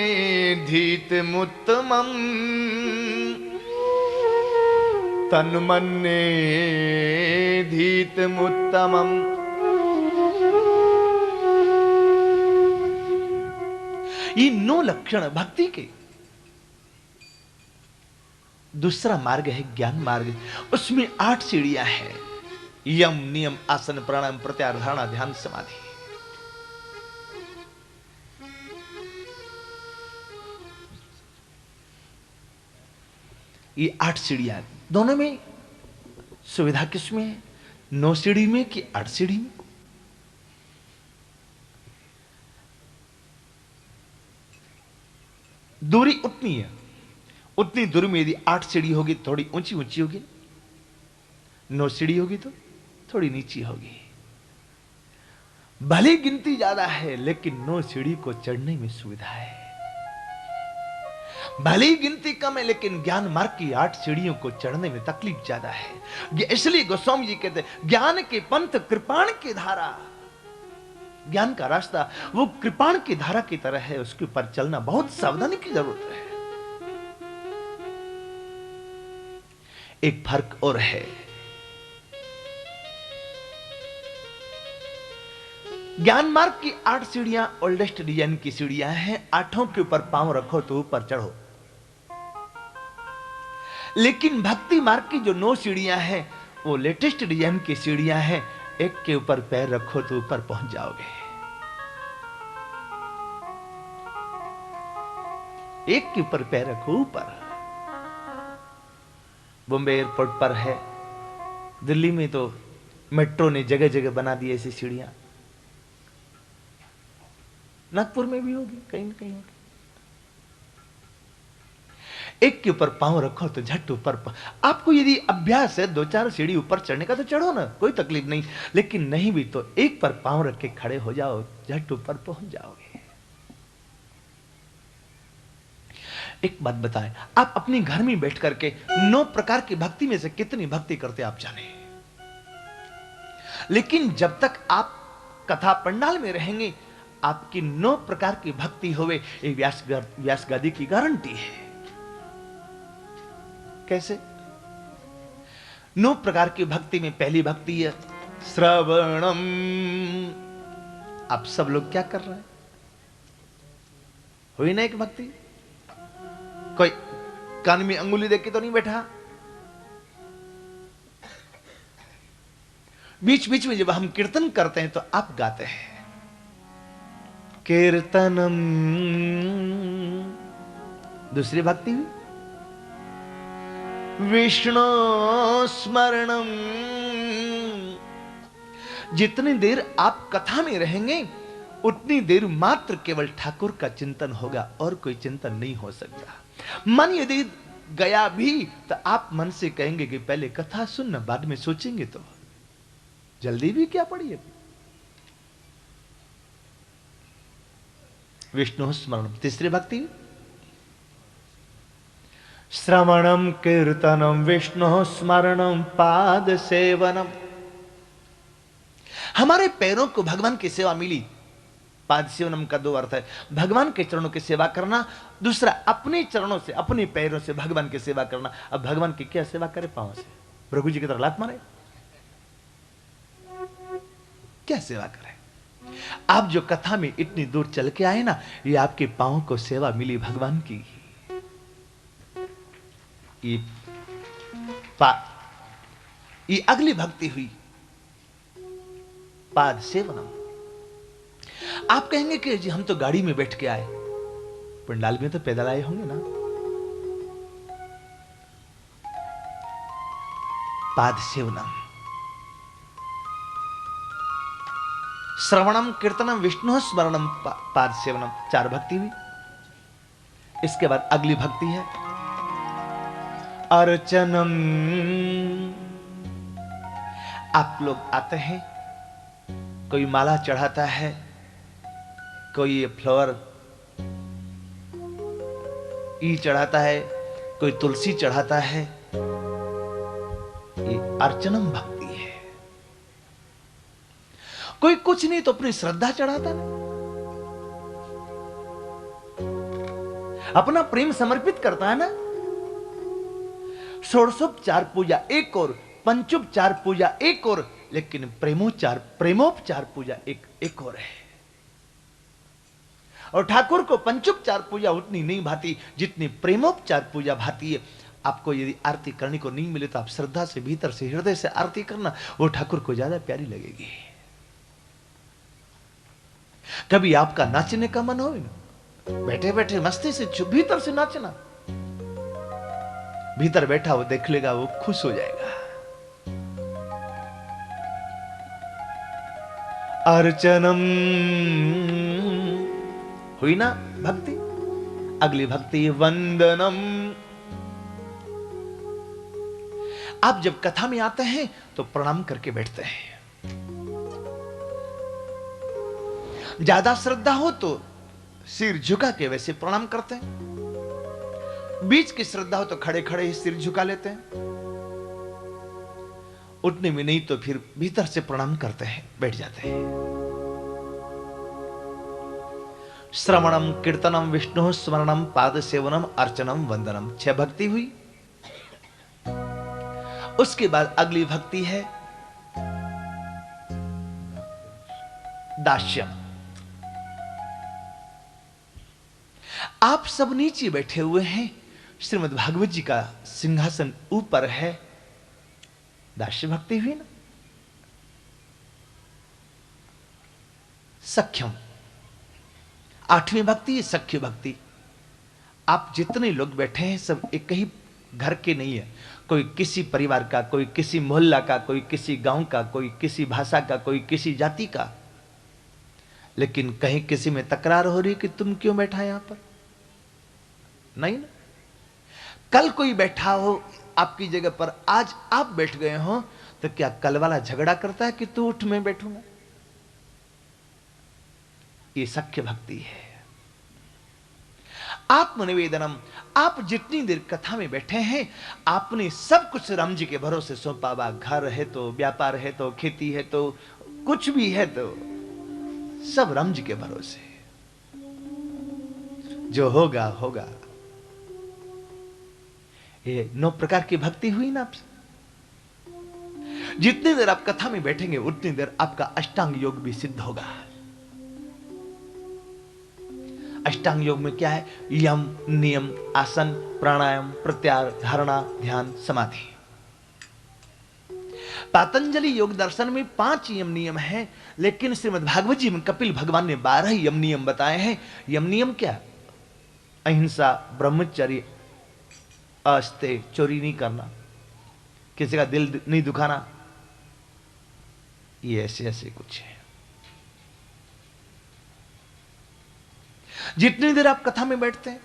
धीतमुत्तमम् तन्मन्ये धीतमुत्तमम्। ये 9 लक्षण भक्ति के। दूसरा मार्ग है ज्ञान मार्ग, उसमें 8 सीढ़ियां हैं। यम, नियम, आसन, प्राणायाम, प्रत्याहार, धारणा, ध्यान, समाधि। ये 8 सीढ़ियां, दोनों में सुविधा किसमें है? 9 सीढ़ी में कि 8 सीढ़ी में? दूरी उतनी है, उतनी दूरी में यदि 8 सीढ़ी होगी थोड़ी ऊंची ऊंची होगी, 9 सीढ़ी होगी तो थोड़ी नीची होगी। भले गिनती ज्यादा है लेकिन 9 सीढ़ी को चढ़ने में सुविधा है। भले ही गिनती कम है लेकिन ज्ञान मार्ग की 8 सीढ़ियों को चढ़ने में तकलीफ ज्यादा है। इसलिए गोस्वामी जी कहते हैं ज्ञान के पंथ कृपाण की धारा, ज्ञान का रास्ता वो कृपाण की धारा की तरह है, उसके ऊपर चलना बहुत सावधानी की जरूरत है। एक फर्क और है, ज्ञान मार्ग की 8 सीढ़ियां ओल्डेस्ट डिजाइन की सीढ़ियां हैं, 8 के ऊपर पांव रखो तो ऊपर चढ़ो। लेकिन भक्ति मार्ग की जो 9 सीढ़ियां हैं वो लेटेस्ट डिजाइन की सीढ़ियां हैं, एक के ऊपर पैर रखो तो ऊपर पहुंच जाओगे। एक के ऊपर पैर रखो ऊपर। बॉम्बे एयरपोर्ट पर है, दिल्ली में तो मेट्रो ने जगह जगह बना दी ऐसी सीढ़ियां, नागपुर में भी होगी, कहीं ना कहीं होगी। एक के ऊपर पांव रखो तो झट ऊपर। आपको यदि अभ्यास है 2-4 सीढ़ी ऊपर चढ़ने का तो चढ़ो ना, कोई तकलीफ नहीं। लेकिन नहीं भी तो एक पर पांव रख के खड़े हो जाओ, झट ऊपर पहुंच जाओगे। एक बात बताएं, आप अपने घर में बैठ करके 9 प्रकार की भक्ति में से कितनी भक्ति करते आप जाने। लेकिन जब तक आप कथा पंडाल में रहेंगे आपकी 9 प्रकार की भक्ति होवे, ये व्यास गादी की गारंटी है। कैसे? 9 प्रकार की भक्ति में पहली भक्ति है श्रवणम। आप सब लोग क्या कर रहे हैं? हुई ना एक भक्ति? कोई कान में अंगुली देके तो नहीं बैठा। बीच बीच में जब हम कीर्तन करते हैं तो आप गाते हैं कीर्तनम। दूसरी भक्ति विष्णु स्मरणम। जितनी देर आप कथा में रहेंगे उतनी देर मात्र केवल ठाकुर का चिंतन होगा और कोई चिंतन नहीं हो सकता। मन यदि गया भी तो आप मन से कहेंगे कि पहले कथा सुनना, बाद में सोचेंगे। तो जल्दी भी क्या पड़ी है। विष्णु स्मरण। तीसरी भक्ति श्रवणम कीर्तनम विष्णु स्मरणम पाद सेवनम। हमारे पैरों को भगवान की सेवा मिली। पाद सेवनम का 2 अर्थ है, भगवान के चरणों की सेवा करना, दूसरा अपने चरणों से अपने पैरों से भगवान की सेवा करना। अब भगवान की क्या सेवा करे? पांव से। प्रभु जी की तरह लात मारे? क्या सेवा करे? आप जो कथा में इतनी दूर चल के आए ना, ये आपके पांव को सेवा मिली भगवान की। ये अगली भक्ति हुई पाद सेवनम। आप कहेंगे कि जी हम तो गाड़ी में बैठ के आए, पंडाल में तो पैदल आए होंगे ना। पाद सेवनम, श्रवणम कीर्तनम विष्णु स्मरणम पाद सेवनम। 4 भक्ति हुई। इसके बाद अगली भक्ति है अर्चनम। आप लोग आते हैं कोई माला चढ़ाता है, कोई ये फ्लावर ई चढ़ाता है, कोई तुलसी चढ़ाता है। ये अर्चनम भक्ति है। कोई कुछ नहीं तो अपनी श्रद्धा चढ़ाता है, अपना प्रेम समर्पित करता है ना। षोडशोपचार पूजा एक और, पंचोपचार पूजा एक और, लेकिन प्रेमोपचार पूजा एक और है। और ठाकुर को पंचोपचार पूजा उतनी नहीं भाती जितनी प्रेमोपचार पूजा भाती है। आपको यदि आरती करने को नहीं मिले तो आप श्रद्धा से, भीतर से, हृदय से आरती करना, वो ठाकुर को ज्यादा प्यारी लगेगी। कभी आपका नाचने का मन हो, बैठे बैठे मस्ती से भीतर से नाचना, भीतर बैठा वो देख लेगा, वो खुश हो जाएगा। अर्चनम हुई ना भक्ति। अगली भक्ति वंदनम। आप जब कथा में आते हैं तो प्रणाम करके बैठते हैं। ज्यादा श्रद्धा हो तो सिर झुका के वैसे प्रणाम करते हैं, बीच की श्रद्धा हो तो खड़े खड़े ही सिर झुका लेते हैं, उठने में नहीं तो फिर भीतर से प्रणाम करते हैं, बैठ जाते हैं। श्रवणम कीर्तनम विष्णु स्मरणम पाद सेवनम अर्चनम वंदनम, 6 भक्ति हुई। उसके बाद अगली भक्ति है दास्यम। आप सब नीचे बैठे हुए हैं, श्रीमद् भागवत जी का सिंहासन ऊपर है, दास्य भक्ति हुई ना। सख्यम, 8वीं भक्ति है सख्य भक्ति। आप जितने लोग बैठे हैं सब एक ही घर के नहीं है, कोई किसी परिवार का, कोई किसी मोहल्ला का, कोई किसी गांव का, कोई किसी भाषा का, कोई किसी जाति का, लेकिन कहीं किसी में तकरार हो रही कि तुम क्यों बैठा यहां पर, नहीं ना। कल कोई बैठा हो आपकी जगह पर, आज आप बैठ गए हो, तो क्या कल वाला झगड़ा करता है कि तू उठ मैं बैठूंगा? ये सख्य भक्ति है। आत्मनिवेदनम, आप जितनी देर कथा में बैठे हैं आपने सब कुछ राम जी के भरोसे सौंपा हुआ, घर है तो, व्यापार है तो, खेती है तो, कुछ भी है तो सब राम जी के भरोसे, जो होगा होगा। ये 9 प्रकार की भक्ति हुई ना आपसे। जितनी देर आप कथा में बैठेंगे उतनी देर आपका अष्टांग योग भी सिद्ध होगा। अष्टांग योग में क्या है? यम, नियम, आसन, प्राणायाम, प्रत्याहार, धारणा, ध्यान, समाधि। पातंजलि योग दर्शन में 5 यम नियम हैं, लेकिन श्रीमद् भागवत जी में कपिल भगवान ने 12 यम नियम बताए हैं। यम नियम क्या? अहिंसा, ब्रह्मचर्य, अस्ते, चोरी नहीं करना, किसी का दिल नहीं दुखाना, ये ऐसे ऐसे कुछ है। जितनी देर आप कथा में बैठते हैं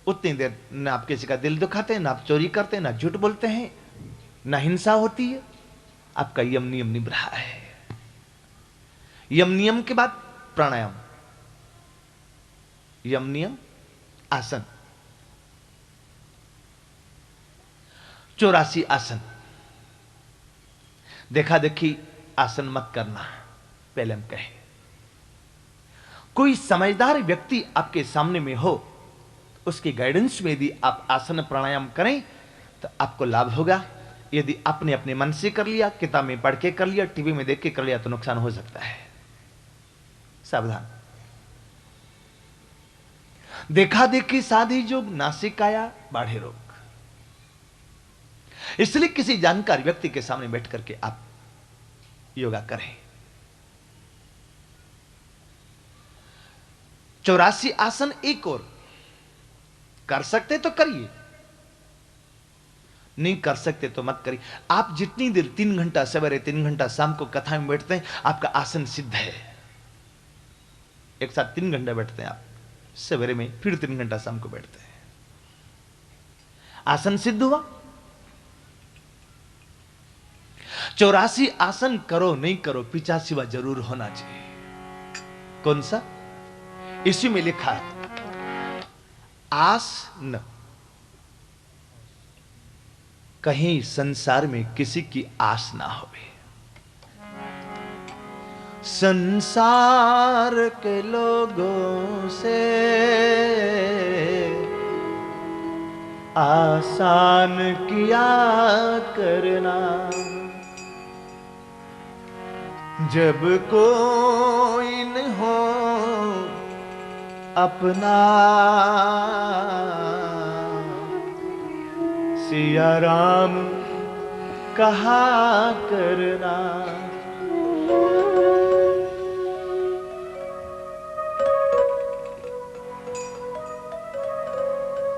उतनी देर ना आप किसी का दिल दुखाते हैं, ना आप चोरी करते हैं, ना झूठ बोलते हैं, ना हिंसा होती है। आपका यम नियम निभ रहा है। यम नियम के बाद प्राणायाम, यम नियम, आसन, 84 आसन। देखा देखी आसन मत करना, पहले हम कहें। कोई समझदार व्यक्ति आपके सामने में हो, उसके गाइडेंस में यदि आप आसन प्राणायाम करें तो आपको लाभ होगा। यदि आपने अपने मन से कर लिया, किताब में पढ़ के कर लिया, टीवी में देख के कर लिया, तो नुकसान हो सकता है। सावधान। देखा देखी साधी जोग, नासिकाया बाढ़े रोग। इसलिए किसी जानकार व्यक्ति के सामने बैठ करके आप योगा करें। 84 आसन एक और कर सकते तो करिए, नहीं कर सकते तो मत करिए। आप जितनी देर 3 घंटा सवेरे, 3 घंटा शाम को कथा में बैठते हैं, आपका आसन सिद्ध है। एक साथ 3 घंटा बैठते हैं आप सवेरे में, फिर 3 घंटा शाम को बैठते हैं, आसन सिद्ध हुआ। 84 आसन करो नहीं करो, 85वां जरूर होना चाहिए। कौन सा? इसी में लिखा है, आस न, कहीं संसार में किसी की आस ना होवे। संसार के लोगों से आसान किया करना, जब कोई न हो अपना, सिया राम कहा करना।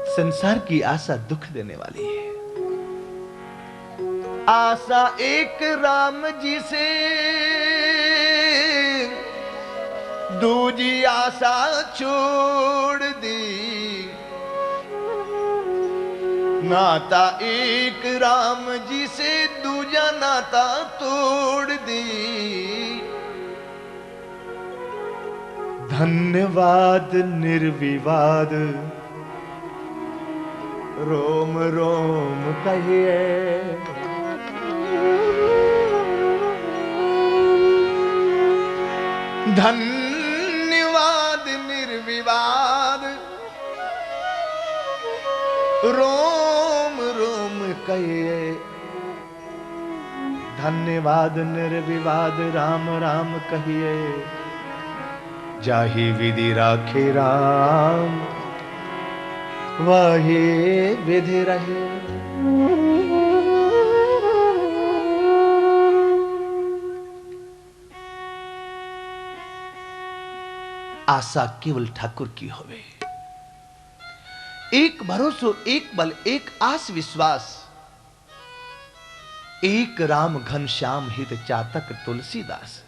संसार की आशा दुख देने वाली है। आशा एक राम जी से, दूजी आशा छोड़ दी। नाता एक राम जी से, दूजा नाता तोड़ दी। धन्यवाद निर्विवाद रोम रोम कहिए। धन्यवाद निर्विवाद रोम रोम कहिए। धन्यवाद निर्विवाद राम राम कहिए। जाहि विधि राखे राम, वही विधि रहे। आशा केवल ठाकुर की होवे। एक भरोसो, एक बल, एक आस विश्वास, एक राम घनश्याम हित चातक तुलसीदास।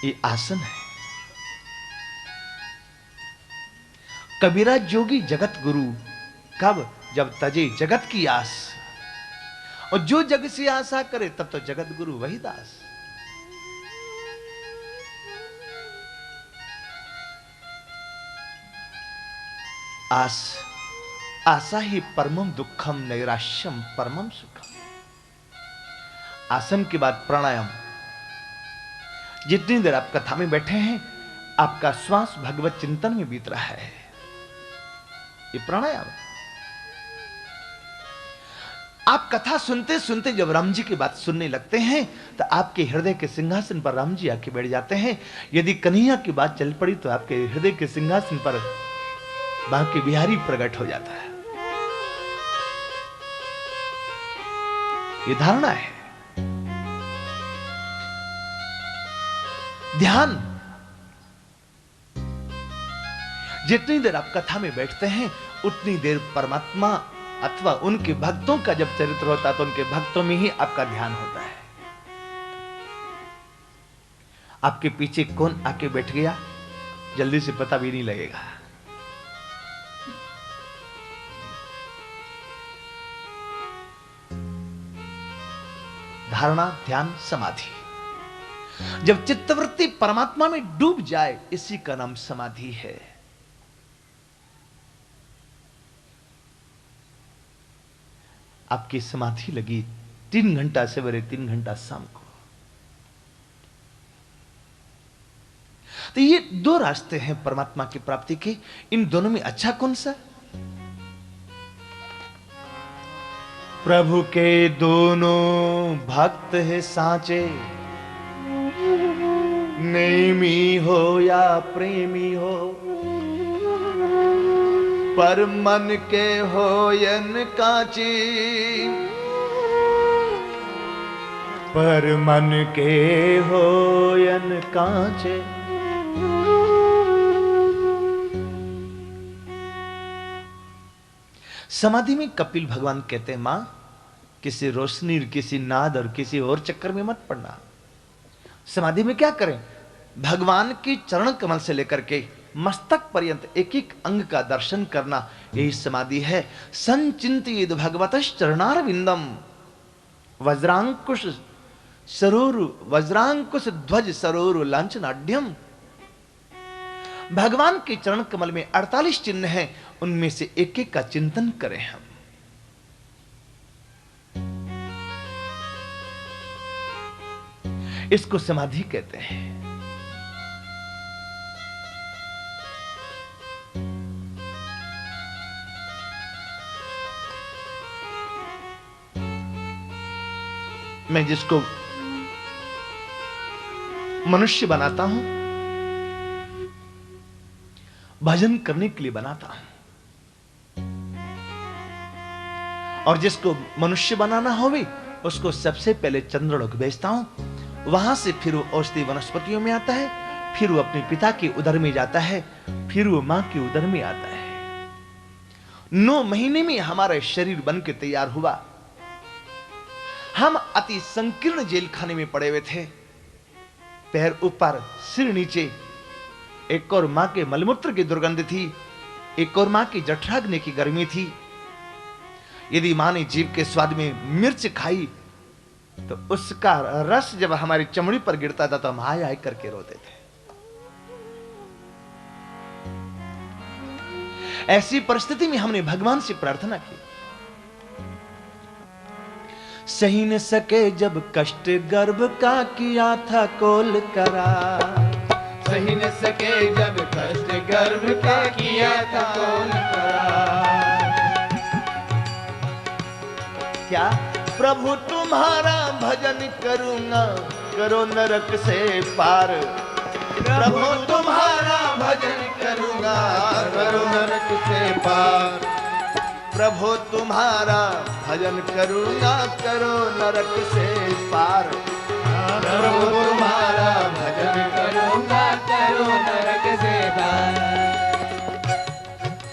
ये आसन है। कबीरा जोगी जगत गुरु कब? जब तजे जगत की आस, और जो जग से आशा करे तब तो जगत गुरु वही दास। आस, आशा ही परमम दुखम नैराश्यम परमम सुखम। आसन के बाद प्राणायाम। जितनी देर आप कथा में बैठे हैं, आपका श्वास भगवत चिंतन में बीत रहा है। ये प्राणायाम। आप कथा सुनते सुनते जब राम जी की बात सुनने लगते हैं तो आपके हृदय के सिंहासन पर राम जी आके बैठ जाते हैं। यदि कन्हैया की बात चल पड़ी तो आपके हृदय के सिंहासन पर बांके बिहारी प्रकट हो जाता है। ये धारणा है। ध्यान। जितनी देर आप कथा में बैठते हैं उतनी देर परमात्मा अथवा उनके भक्तों का जब चरित्र होता है तो उनके भक्तों में ही आपका ध्यान होता है। आपके पीछे कौन आके बैठ गया जल्दी से पता भी नहीं लगेगा। धारणा, ध्यान, समाधि। जब चित्तवृत्ति परमात्मा में डूब जाए, इसी का नाम समाधि है। आपकी समाधि लगी 3 घंटा सवेरे, 3 घंटा शाम को। तो ये 2 रास्ते हैं परमात्मा की प्राप्ति के। इन दोनों में अच्छा कौन सा? प्रभु के दोनों भक्त है साचे, नेमी हो या प्रेमी हो, पर मन के होयन काची, पर मन के होयन कांचे। समाधि में कपिल भगवान कहते हैं, मां किसी रोशनी, किसी नाद और किसी और चक्कर में मत पड़ना। समाधि में क्या करें? भगवान की चरण कमल से लेकर के मस्तक पर्यंत एक एक अंग का दर्शन करना, यही समाधि है। संचिंतित भगवतः चरणारविंदम वज्रांकुश सरोरु वज्रांकुश ध्वज सरोरु लांछनाढ्यम। भगवान के चरण कमल में 48 चिन्ह हैं, उनमें से एक एक का चिंतन करें हम। इसको समाधि कहते हैं। मैं जिसको मनुष्य बनाता हूं, भजन करने के लिए बनाता हूं, और जिसको मनुष्य बनाना होवे उसको सबसे पहले चंद्रलोक भेजता हूं, वहां से फिर वो औषधि वनस्पतियों में आता है, फिर वो अपने पिता के उदर में जाता है, फिर वो मां के उदर में आता है। 9 महीने में हमारा शरीर बन के तैयार हुआ। हम अति संकीर्ण जेल खाने में पड़े हुए थे, पैर ऊपर सिर नीचे। एक और मां के मलमूत्र की दुर्गंध थी, एक और मां की जठराग्नि की गर्मी थी। यदि मां ने जीभ के स्वाद में मिर्च खाई तो उसका रस जब हमारी चमड़ी पर गिरता था तो हम हाय हाय करके रोते थे। ऐसी परिस्थिति में हमने भगवान से प्रार्थना की। सही न सके जब कष्ट गर्भ का किया था कोल करार। सही न सके जब कष्ट गर्भ का किया था कोल करार। क्या प्रभु तुम्हारा भजन करूंगा, करो नरक से पार। प्रभु तुम्हारा भजन करूंगा, करो नरक से पार। प्रभु तुम्हारा भजन करूंगा, करो नरक से पार। प्रभु तुम्हारा भजन करूंगा, करो नरक से पार।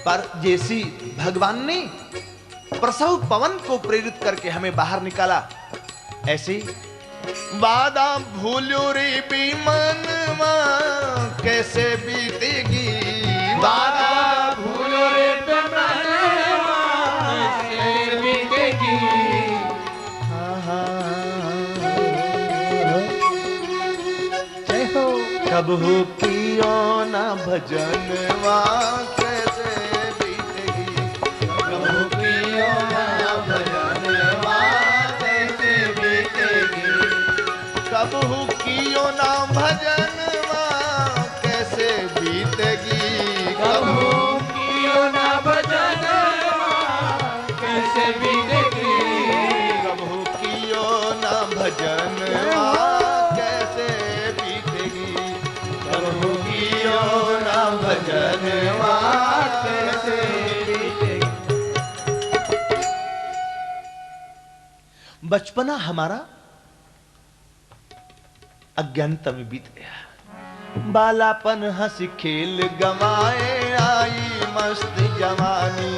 पर जैसी भगवान ने प्रसव पवन को प्रेरित करके हमें बाहर निकाला, ऐसे वादा भूलो रे बेमनवा कैसे बीतेगी। वादा भूलो रे बेमनवा कैसे बीतेगी। जय हो। कब हो कियो ना भजनवा कैसे बीतेगी। कब हो कियो ना भजनवा कैसे बीतेगी। कब हो कियो ना भजनवा कैसे बीतेगी। कब हो कियो ना भजनवा कैसे बीतेगी। कब हो कियो ना भजनवा कैसे बीतेगी। कब हो कियो ना भजनवा कैसे बीतेगी। बचपना हमारा अज्ञानता में बीत गया। बालापन हंसी खेल गवाए आई मस्त जवानी।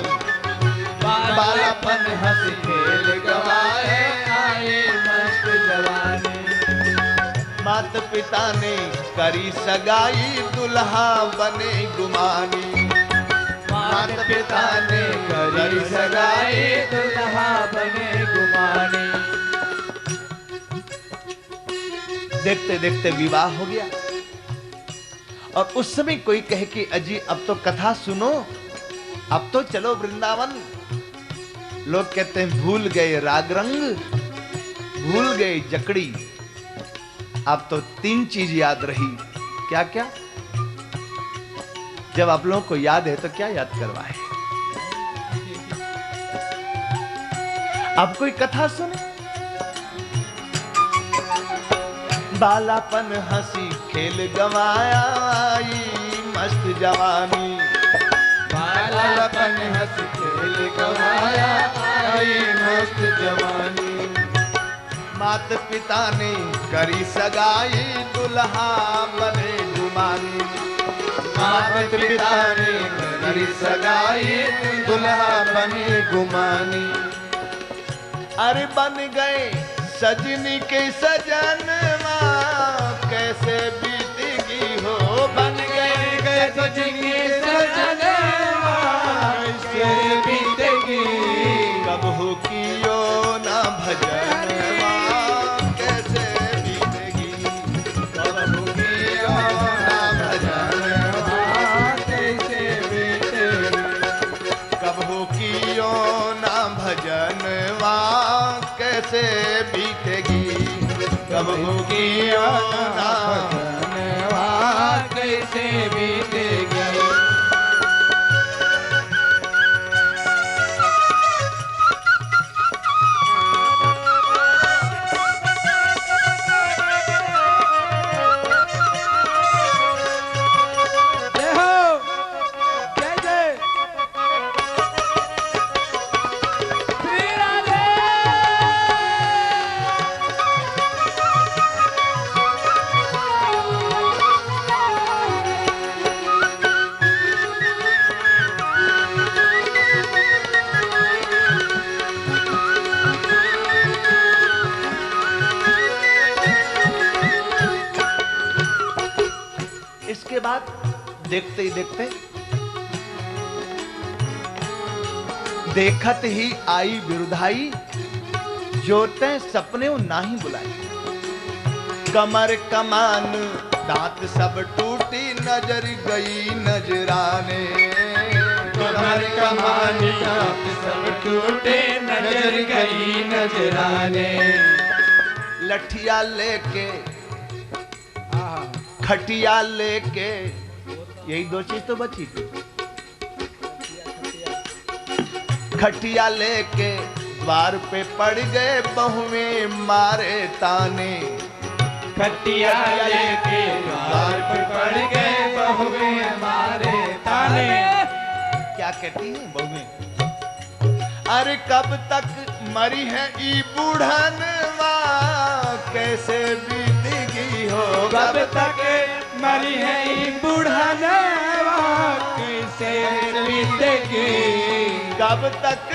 बालापन हंस खेल गवाए आए मस्त जवानी। मात पिता ने करी सगाई दुल्हा बने गुमानी। मात पिता ने करी सगाई दुल्हा बने गुमानी। देखते देखते विवाह हो गया, और उस समय कोई कहे कि अजी अब तो कथा सुनो, अब तो चलो वृंदावन। लोग कहते हैं भूल गए राग रंग, भूल गए जकड़ी, अब तो 3 चीज याद रही। क्या क्या? जब आप लोगों को याद है तो क्या याद करवाए। अब कोई कथा सुने। बालापन हंसी खेल गवाया आई मस्त जवानी। बालापन हंस खेल गवाया आई मस्त जवानी। मात पिता ने करी सगाई दुल्हा बने गुमानी। मात पिता ने करी सगाई दुल्हा बने गुमानी। अरे बन गए सजनी के सजनवा कैसे बीतेगी हो। बन गए के सजनवा कैसे बीतेगी। कब हो कियो ना भजनवा कैसे बीतेगी। कब हो कियो ना भजनवा कैसे बीतेगी। कब हो कियो ना भजनवा कैसे बीतेगी। कब हो कियो ना भजनवा कैसे बीतेगी। जय हो, जय जय श्री राधे। इसके बाद देखते ही देखते देखत ही आई बिरुधाई, जोते सपने नाही बुलाई। कमर कमान दांत सब टूटी, नजर गई नजराने। कमर कमान दांत सब टूटे, नजर गई नजराने। लठिया लेके खटिया लेके, यही दो चीज तो बची थी। खटिया लेके द्वार पे पड़ गए, बहुएं मारे ताने। खटिया लेके द्वार पर पड़ गए, बहुएं मारे ताने। क्या कहती है बहुएं? अरे कब तक मरी है ई बूढ़नवा कैसे बीतेगी हो। कब तक मरी है ई बूढ़नवा कैसे बीतेगी। कब तक